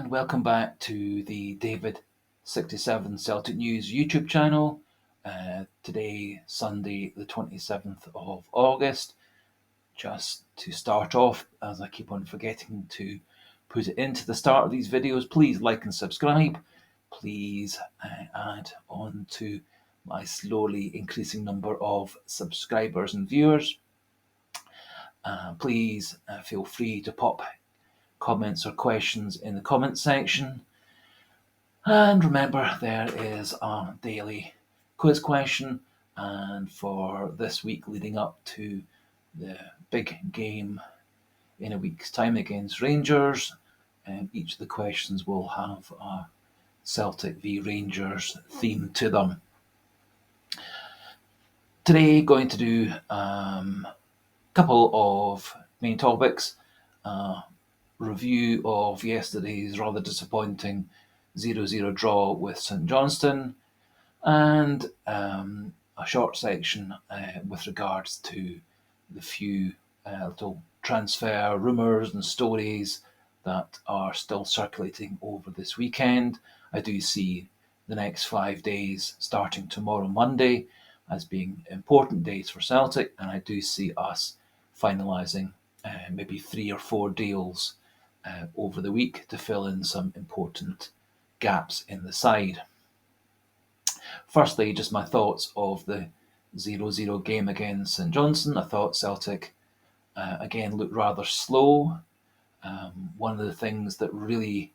and welcome back to the David67 Celtic News YouTube channel. Today, Sunday, the 27th of August. Just to start off, as I keep on forgetting to put it into the start of these videos, please like and subscribe. Please add on to my slowly increasing number of subscribers and viewers. Please feel free to pop comments or questions in the comments section. And remember, there is a daily quiz question, and for this week leading up to the big game in a week's time against Rangers, each of the questions will have a Celtic v Rangers theme to them. Today, going to do a couple of main topics. Review of yesterday's rather disappointing 0-0 draw with St Johnstone, and a short section with regards to the few little transfer rumours and stories that are still circulating over this weekend. I do see the next 5 days, starting tomorrow Monday, as being important days for Celtic, and I do see us finalising maybe 3 or 4 deals over the week to fill in some important gaps in the side. Firstly, just my thoughts of the 0-0 game against St Johnstone. I thought Celtic again looked rather slow. One of the things that really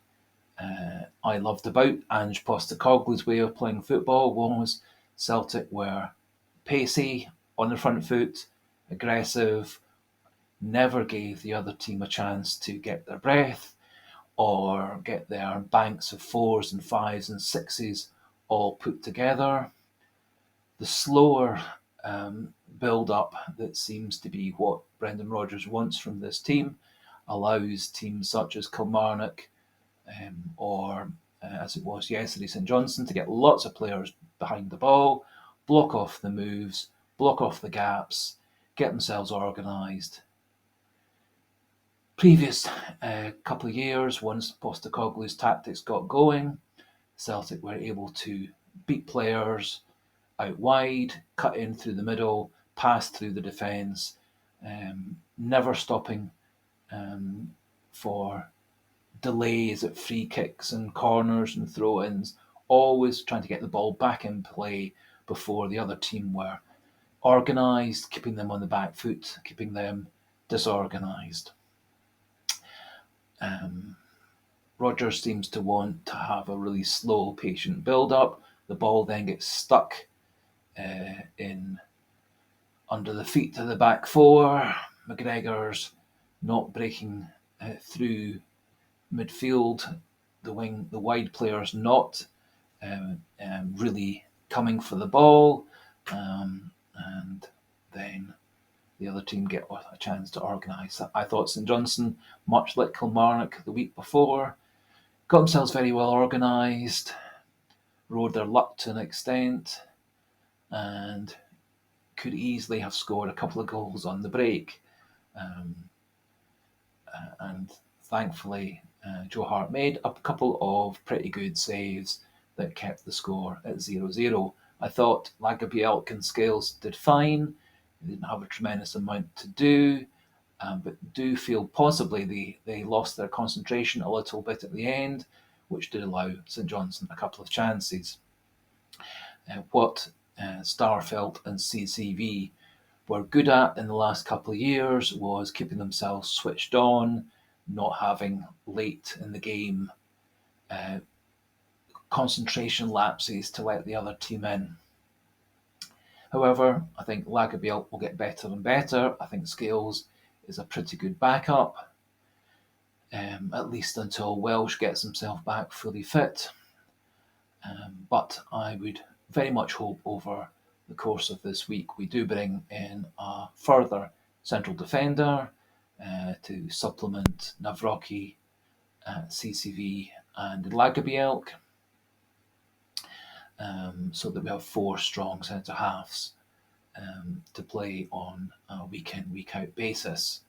I loved about Ange Postecoglou's way of playing football was Celtic were pacey, on the front foot, aggressive, never gave the other team a chance to get their breath or get their banks of 4s and 5s and 6s all put together. The slower build-up that seems to be what Brendan Rodgers wants from this team allows teams such as Kilmarnock or, as it was yesterday, St Johnstone, to get lots of players behind the ball, block off the moves, block off the gaps, get themselves organised. Previous couple of years, once Postecoglou's tactics got going, Celtic were able to beat players out wide, cut in through the middle, pass through the defence, never stopping for delays at free kicks and corners and throw-ins, always trying to get the ball back in play before the other team were organised, keeping them on the back foot, keeping them disorganised. Rodgers seems to want to have a really slow, patient build-up. The ball then gets stuck in under the feet of the back four. McGregor's not breaking through midfield. The wide players not really coming for the ball, and then the other team get a chance to organise. I thought St Johnstone, much like Kilmarnock the week before, got themselves very well organised, rode their luck to an extent, and could easily have scored a couple of goals on the break. And thankfully, Joe Hart made a couple of pretty good saves that kept the score at 0-0. I thought Lagerbielke and Scales did fine. They didn't have a tremendous amount to do, but do feel possibly they lost their concentration a little bit at the end, which did allow St Johnstone a couple of chances. What Starfelt and CCV were good at in the last couple of years was keeping themselves switched on, not having late in the game concentration lapses to let the other team in. However, I think Lagerbielke will get better and better. I think Scales is a pretty good backup, at least until Welsh gets himself back fully fit. But I would very much hope over the course of this week we do bring in a further central defender to supplement Nawrocki, CCV and Lagerbielke, so that we have 4 strong centre-halves to play on a week-in, week-out basis.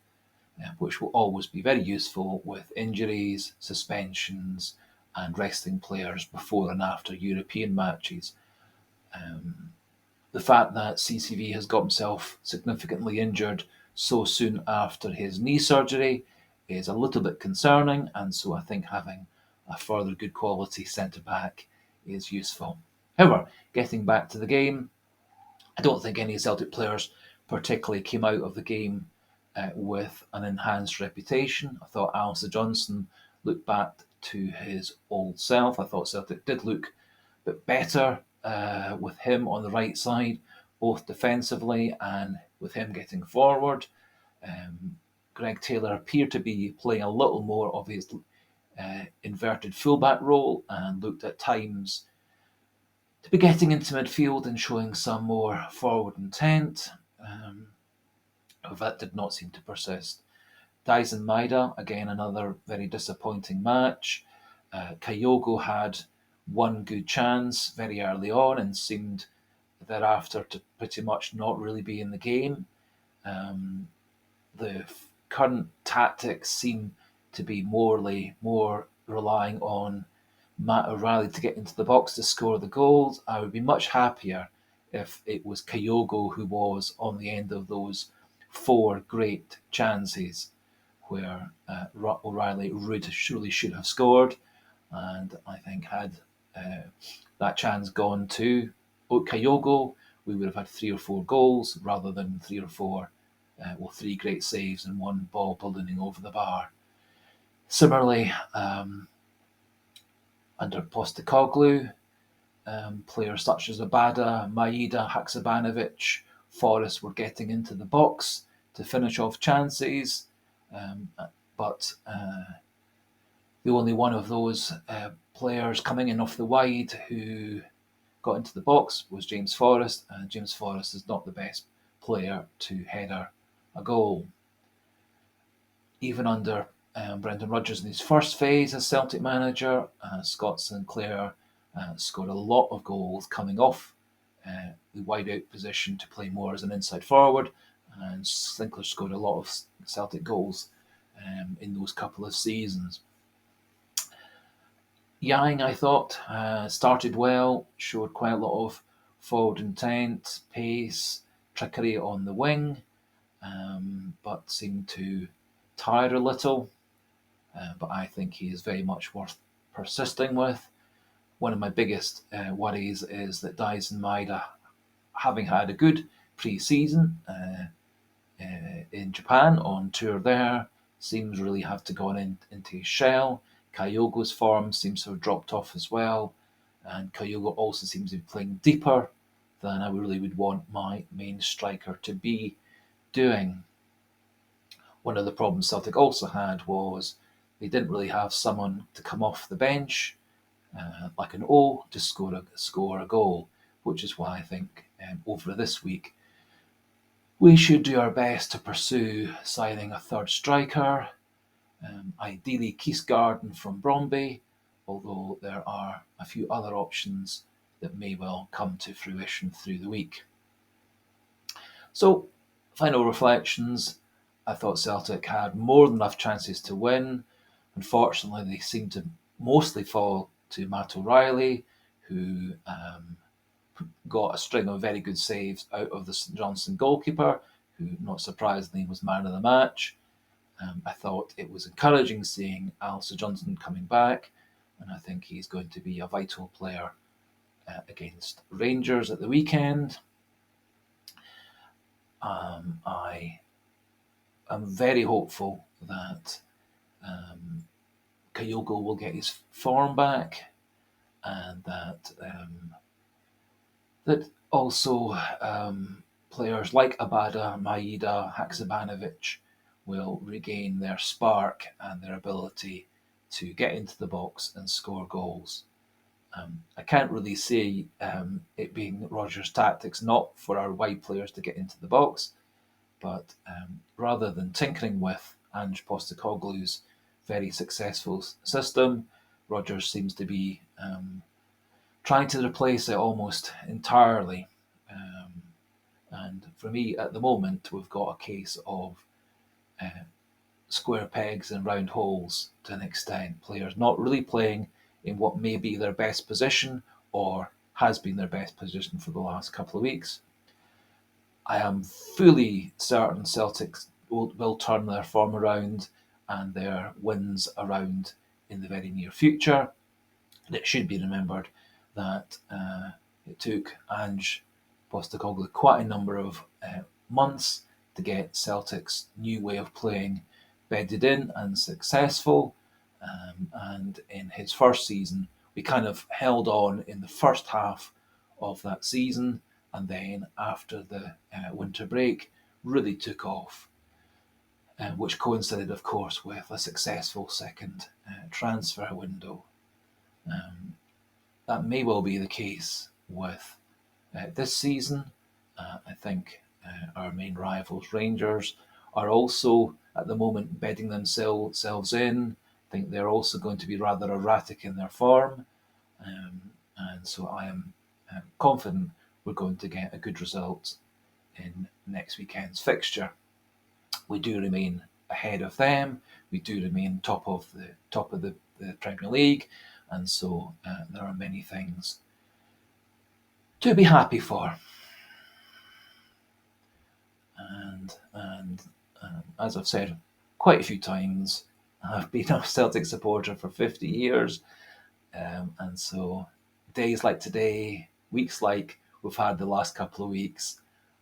which will always be very useful with injuries, suspensions, and resting players before and after European matches. The fact that CCV has got himself significantly injured so soon after his knee surgery is a little bit concerning, and so I think having a further good quality centre back is useful. However, getting back to the game, I don't think any Celtic players particularly came out of the game with an enhanced reputation. I thought Alistair Johnston looked back to his old self. I thought Celtic did look a bit better with him on the right side, both defensively and with him getting forward. Greg Taylor appeared to be playing a little more of his inverted fullback role and looked at times to be getting into midfield and showing some more forward intent. That did not seem to persist. Dyson Maeda, again, another very disappointing match. Kyogo had one good chance very early on and seemed thereafter to pretty much not really be in the game. The current tactics seem to be more relying on Matt O'Reilly to get into the box to score the goals. I would be much happier if it was Kyogo who was on the end of those four great chances where O'Reilly really should have scored. And I think had that chance gone to Kyogo, we would have had 3 or 4 goals rather than 3 or 4, 3 great saves and one ball ballooning over the bar. Similarly, under Postecoglou, players such as Abada, Maeda, Haksabanovic, Forrest were getting into the box to finish off chances, but the only one of those players coming in off the wide who got into the box was James Forrest, and James Forrest is not the best player to header a goal. Even under Brendan Rodgers in his first phase as Celtic manager, Scott Sinclair scored a lot of goals coming off the wide out position to play more as an inside forward, and Sinclair scored a lot of Celtic goals in those couple of seasons. Yang, I thought, started well, showed quite a lot of forward intent, pace, trickery on the wing, but seemed to tire a little. But I think he is very much worth persisting with. One of my biggest worries is that Dyson Maeda, having had a good pre-season in Japan on tour there, seems really have to go into his shell. Kyogo's form seems to have dropped off as well, and Kyogo also seems to be playing deeper than I really would want my main striker to be doing. One of the problems Celtic also had was they didn't really have someone to come off the bench, like an O, to score a goal, which is why I think over this week we should do our best to pursue signing a third striker, ideally Keith Garden from Bromby, although there are a few other options that may well come to fruition through the week. So, final reflections. I thought Celtic had more than enough chances to win. Unfortunately, they seemed to mostly fall to Matt O'Reilly, who got a string of very good saves out of the St Johnstone goalkeeper, who, not surprisingly, was man of the match. I thought it was encouraging seeing Alistair Johnston coming back, and I think he's going to be a vital player against Rangers at the weekend. I am very hopeful that Kyogo will get his form back, and that also players like Abada, Maeda, Haksabanovic will regain their spark and their ability to get into the box and score goals. I can't really see it being Rodgers' tactics not for our wide players to get into the box, but rather than tinkering with Ange Postecoglou's very successful system, Rodgers seems to be trying to replace it almost entirely. And for me, at the moment, we've got a case of square pegs and round holes to an extent. Players not really playing in what may be their best position or has been their best position for the last couple of weeks. I am fully certain Celtic will turn their form around and their wins around in the very near future. It should be remembered that it took Ange Postecoglou quite a number of months to get Celtic's new way of playing bedded in and successful. And in his first season, we kind of held on in the first half of that season, and then after the winter break, really took off, which coincided, of course, with a successful second transfer window. That may well be the case with this season. I think our main rivals, Rangers, are also at the moment bedding themselves in. I think they're also going to be rather erratic in their form. And so I am confident we're going to get a good result in next weekend's fixture. We do remain ahead of them. We do remain top of the Premier League, and so there are many things to be happy for. And as I've said quite a few times, I've been a Celtic supporter for 50 years, and so days like today, weeks like we've had the last couple of weeks,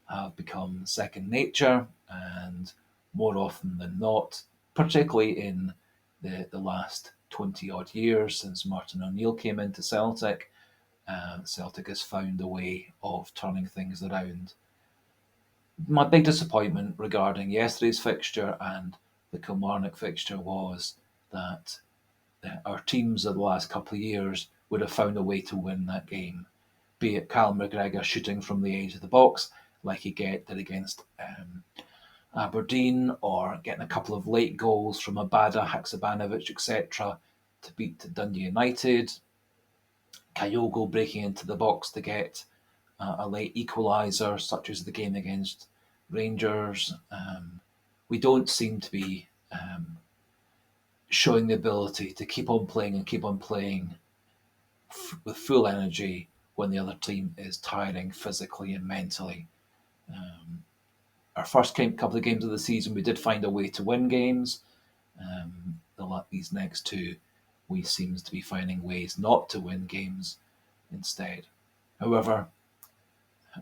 have become second nature, and more often than not, particularly in the last 20 odd years since Martin O'Neill came into Celtic, Celtic has found a way of turning things around. My big disappointment regarding yesterday's fixture and the Kilmarnock fixture was that our teams of the last couple of years would have found a way to win that game. Be it Callum McGregor shooting from the edge of the box, like he did against Aberdeen, or getting a couple of late goals from Abada, Haksabanovic, etc., to beat Dundee United. Kyogo breaking into the box to get a late equaliser, such as the game against Rangers. We don't seem to be showing the ability to keep on playing and keep on playing with full energy when the other team is tiring physically and mentally. Our first couple of games of the season, we did find a way to win games. These next two, we seem to be finding ways not to win games instead. However,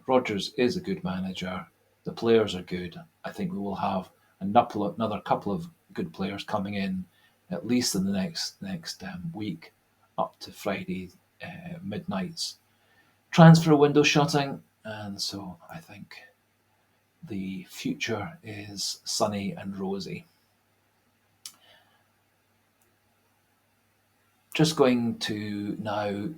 Rodgers is a good manager. The players are good. I think we will have another couple of good players coming in, at least in the next week, up to Friday midnight's transfer window shutting. And so I think the future is sunny and rosy. Just going to now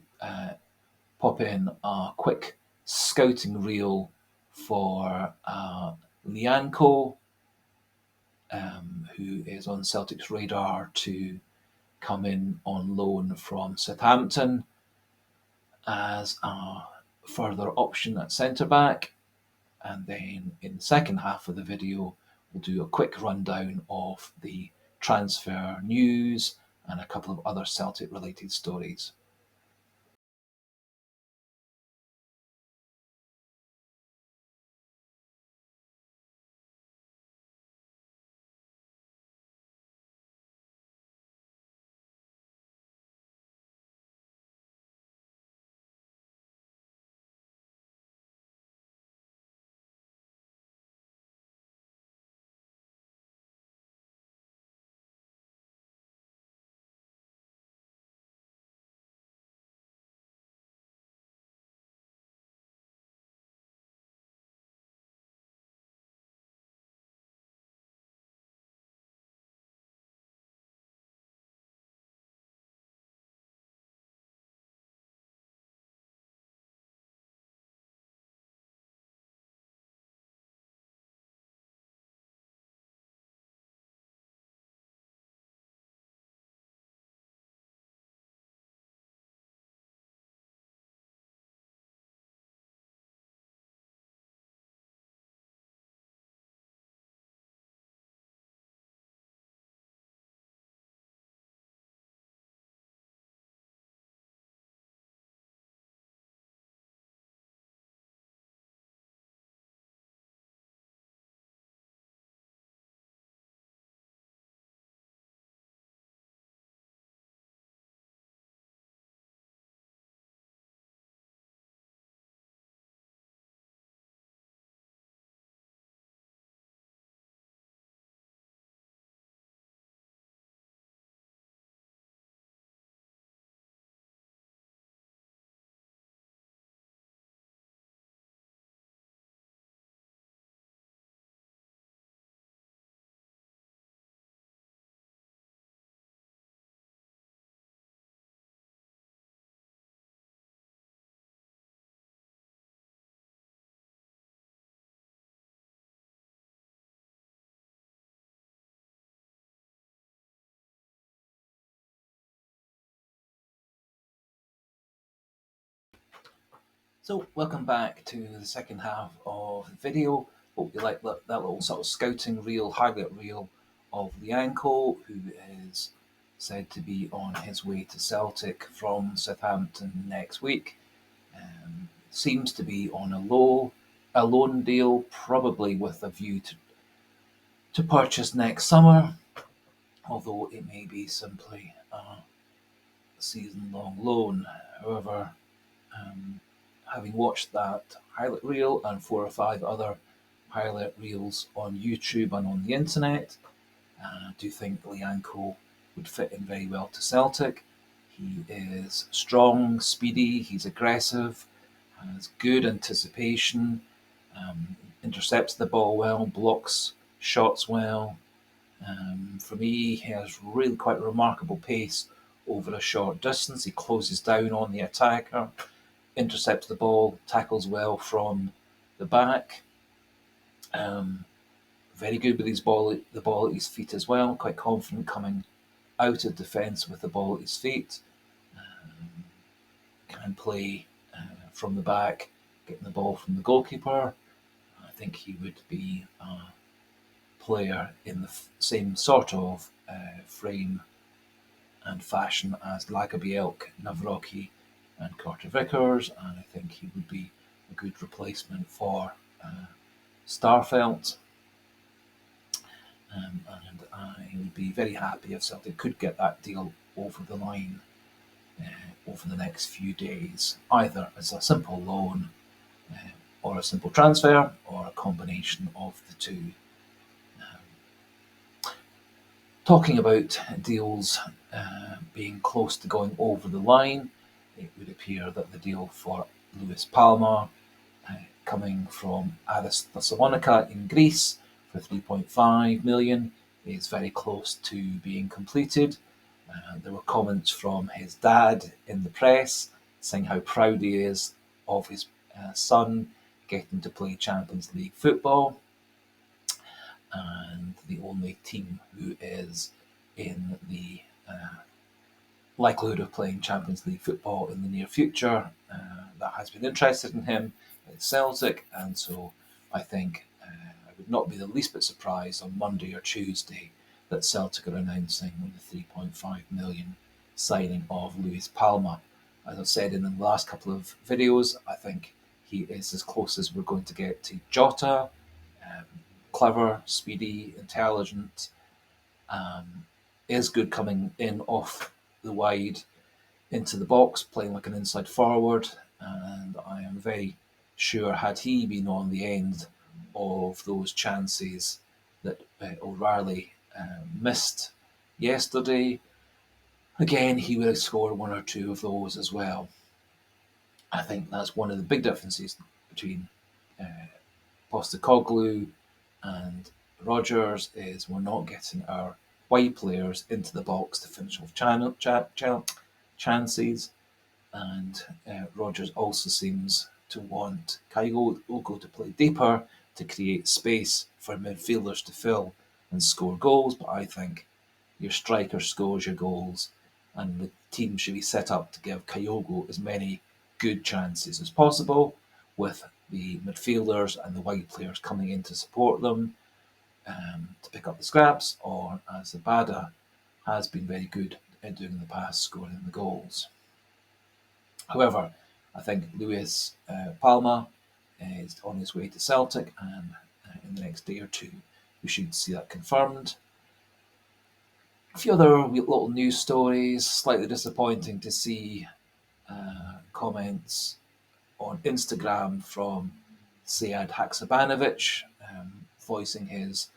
pop in a quick scouting reel for Lianco, who is on Celtic's radar to come in on loan from Southampton as a further option at centre-back. And then in the second half of the video, we'll do a quick rundown of the transfer news and a couple of other Celtic-related stories. So, welcome back to the second half of the video. Hope you like that little sort of scouting reel, highlight reel of Lianco, who is said to be on his way to Celtic from Southampton next week. Seems to be on a loan deal, probably with a view to purchase next summer, although it may be simply a season-long loan. However, having watched that highlight reel and 4 or 5 other highlight reels on YouTube and on the internet, I do think Lianco would fit in very well to Celtic. He is strong, speedy, he's aggressive, has good anticipation, intercepts the ball well, blocks shots well. For me, he has really quite remarkable pace over a short distance. He closes down on the attacker, intercepts the ball, tackles well from the back. Very good with the ball at his feet as well. Quite confident coming out of defence with the ball at his feet. Can play from the back, getting the ball from the goalkeeper. I think he would be a player in the same sort of frame and fashion as Lagerbielke, Nawrocki, and Carter Vickers, and I think he would be a good replacement for Starfelt. And I would be very happy if Celtic could get that deal over the line over the next few days, either as a simple loan or a simple transfer or a combination of the two. Talking about deals being close to going over the line, it would appear that the deal for Lewis Palma, coming from Aris Thessalonica in Greece for 3.5 million, is very close to being completed. There were comments from his dad in the press saying how proud he is of his son getting to play Champions League football. And the only team who is in the likelihood of playing Champions League football in the near future that has been interested in him is Celtic, and so I think I would not be the least bit surprised on Monday or Tuesday that Celtic are announcing the 3.5 million signing of Luis Palma. As I've said in the last couple of videos, I think he is as close as we're going to get to Jota. Clever, speedy, intelligent, is good coming in off the wide into the box, playing like an inside forward. And I am very sure, had he been on the end of those chances that O'Reilly missed yesterday, again, he would have scored 1 or 2 of those as well. I think that's one of the big differences between Postecoglou and Rodgers is we're not getting our wide players into the box to finish off chances, and Rodgers also seems to want Kyogo to play deeper to create space for midfielders to fill and score goals. But I think your striker scores your goals, and the team should be set up to give Kyogo as many good chances as possible, with the midfielders and the wide players coming in to support them to pick up the scraps, or as Zabada has been very good at doing in the past, scoring the goals. However, I think Luis Palma is on his way to Celtic, and in the next day or two, we should see that confirmed. A few other little news stories. Slightly disappointing to see comments on Instagram from Sead Haksabanovic, voicing his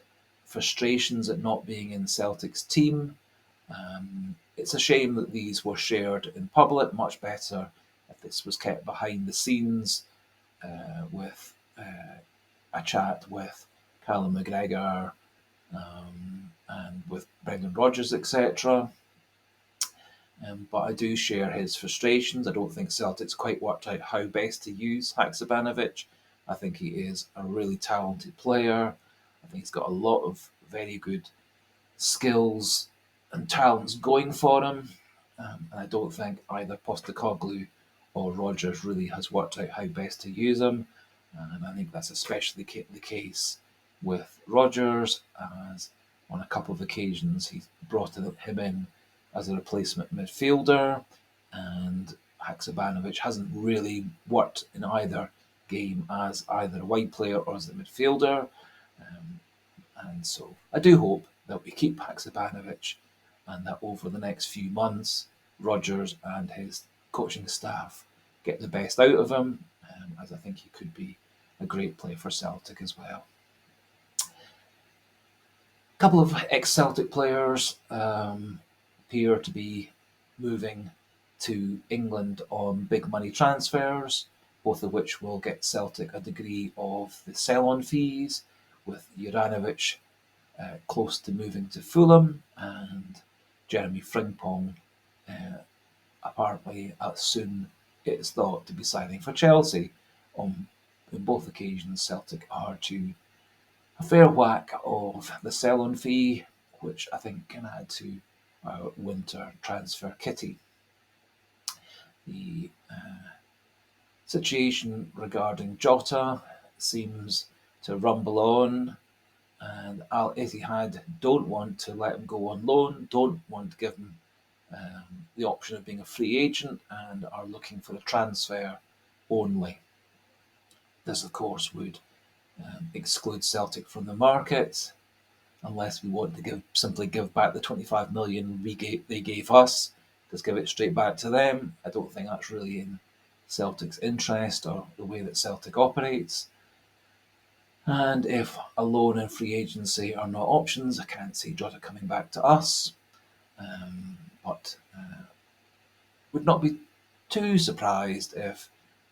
frustrations at not being in Celtic's team. It's a shame that these were shared in public. Much better if this was kept behind the scenes with a chat with Callum McGregor and with Brendan Rodgers, etc. But I do share his frustrations. I don't think Celtic's quite worked out how best to use Haksabanovic. I think he is a really talented player. I think he's got a lot of very good skills and talents going for him. And I don't think either Postecoglou or Rodgers really has worked out how best to use him. And I think that's especially the case with Rodgers, as on a couple of occasions he's brought him in as a replacement midfielder, and Haksabanovic hasn't really worked in either game as either a wide player or as a midfielder. Um, and so I do hope that we keep Haksabanovic, and that over the next few months, Rodgers and his coaching staff get the best out of him, as I think he could be a great player for Celtic as well. A couple of ex-Celtic players appear to be moving to England on big money transfers, both of which will get Celtic a degree of the sell-on fees, with Juranovic close to moving to Fulham, and Jeremy Frimpong apparently soon it's thought to be signing for Chelsea. On both occasions, Celtic are due a fair whack of the sell-on fee, which I think can add to our winter transfer kitty. The situation regarding Jota seems to rumble on, and Al Ittihad don't want to let him go on loan, don't want to give him the option of being a free agent, and are looking for a transfer only. This, of course, would exclude Celtic from the market, unless we want to simply give back the 25 million they gave us, just give it straight back to them. I don't think that's really in Celtic's interest or the way that Celtic operates. And if a loan and free agency are not options, I can't see Jota coming back to us. But would not be too surprised if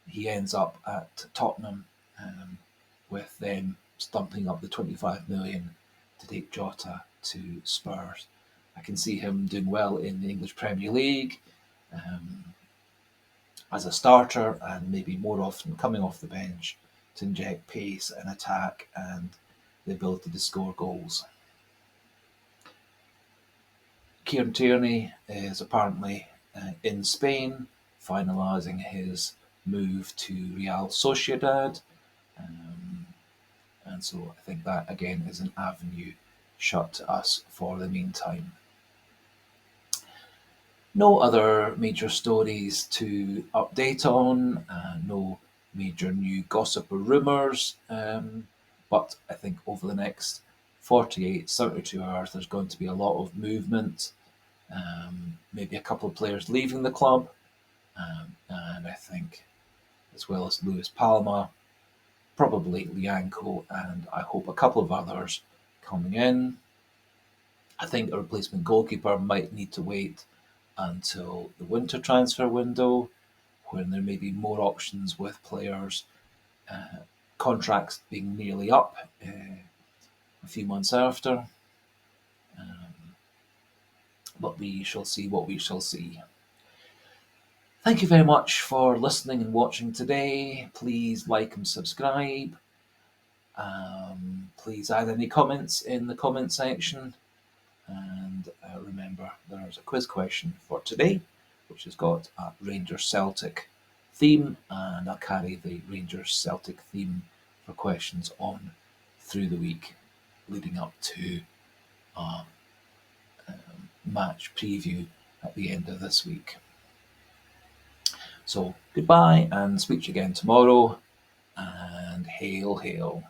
he ends up at Tottenham, with them stumping up the 25 million to take Jota to Spurs. I can see him doing well in the English Premier League as a starter, and maybe more often coming off the bench to inject pace and attack and the ability to score goals. Kieran Tierney is apparently in Spain, finalising his move to Real Sociedad. And so I think that, again, is an avenue shut to us for the meantime. No other major stories to update on, no major new gossip or rumours, but I think over the next 48, 72 hours there's going to be a lot of movement, maybe a couple of players leaving the club, and I think, as well as Luis Palma, probably Lianco, and I hope a couple of others coming in. I think a replacement goalkeeper might need to wait until the winter transfer window, when there may be more options with players' contracts being nearly up a few months after. But we shall see what we shall see. Thank you very much for listening and watching today. Please like and subscribe. Please add any comments in the comment section. And remember, there's a quiz question for today, which has got a Rangers Celtic theme, and I'll carry the Rangers Celtic theme for questions on through the week, leading up to a match preview at the end of this week. So goodbye, and speak to you again tomorrow, and hail, hail.